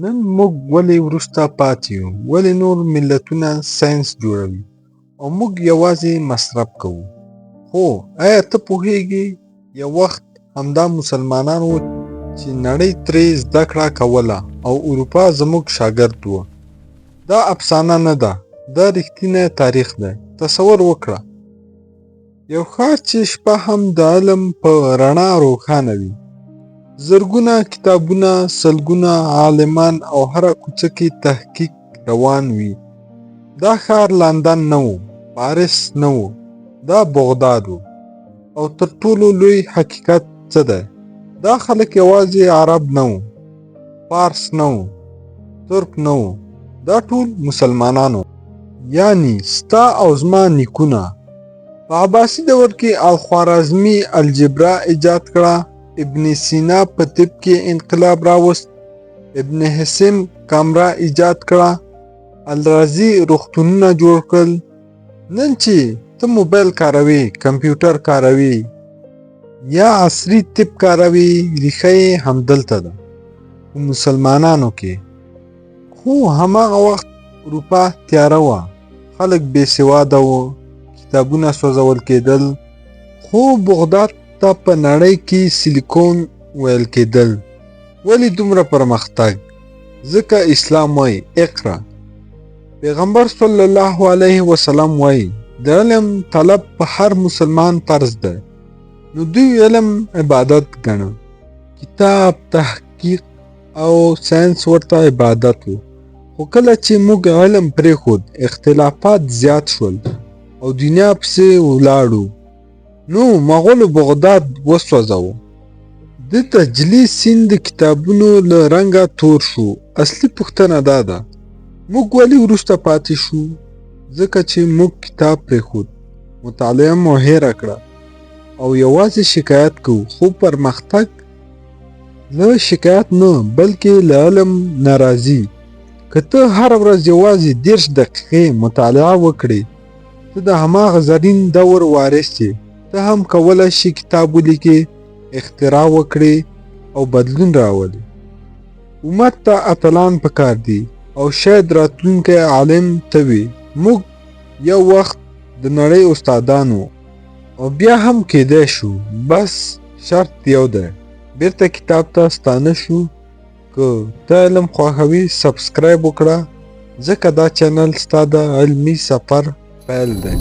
نن موږ ولې وروسته پاتې یو؟ ولې نور ملتونه ساینس جوړوي او موږ یوازې مصرف کوو؟ خو آیا ته پوهېږې یو وخت همدا مسلمانان وو چې نړۍ ترې زده کړه کوله او اروپا زموږ شاګرد و. دا افسانه نه ده، دا رښتینی تاریخ دی. تصور وکړه یو ښار چې شپه هم د علم په رڼا روښانه وي، زرګونه کتابونه، سلګونه عالمان او هره کوڅه کې تحقیق روان وي. دا ښار لندن نه و، پاریس نه و، دا بغداد و. او تر ټولو لوی حقیقت څه دی؟ دا خلک یوازې عرب نه و، فارس نه و، ترک نه و، دا ټول مسلمانان وو. یعنی ستا او زما نیکونه. په عباسي دور کې الخوارزمي الجبرا ایجاد کړه، ابن سینا په طب کې انقلاب راوست، ابن حسم کامرا ایجاد کړه، الرازي روغتونونه جوړ کړل. نن چې ته موبایل کاروې، کمپیوټر کاروې یا عصري طب کاروې، ریښه یې همدلته ده، په مسلمانانو کې. خو هماغه وخت اروپا تیاره وه، خلک بې سواده وو، کتابونه سوځول کېدل. خو بغداد ته په نړۍ کې سیلیکون ویل کېدل. ولې دومره پرمختګ؟ ځکه اسلام وایي اقرا. پیغمبر صلی الله علیه وسلم وایي د علم طلب په هر مسلمان فرض ده. نو دوی علم عبادت ګڼه. کتاب، تحقیق او ساینس ورته عبادت و. خو کله چې موږ علم پرېښود، اختلافات زیات شول او دنیا پسې ولاړو، نو مغولو بغداد وسوځاوه. د تجلی سیند د کتابونو له رنګه تور شو. اصلي پوښتنه دا ده، موږ ولې وروسته پاتې شو؟ ځکه چې موږ کتاب پرېښود، مطالعه مو هېره کړه او یوازې شکایت کوو. خو پرمختګ له شکایت نه، بلکې له علم نه راځي. که ته هره ورځ یوازې 30 دقیقې مطالعه وکړې، ته د هماغه زرین دور وارث یې. ته هم کولی شي کتاب ولیکې، اختراع وکړې او بدلون راولې. امت ته اتلان پکار دي او شاید راتلونکی عالم ته وي. موږ یو وخت د نړۍ استادان وو او بیا هم کېدای شو. بس شرط یو دی، بیرته کتاب ته ستانه شو. که ته علم خوښوي، سبسکرایب وکړه، ځکه دا چینل ستا د علمي سفر پیل دی.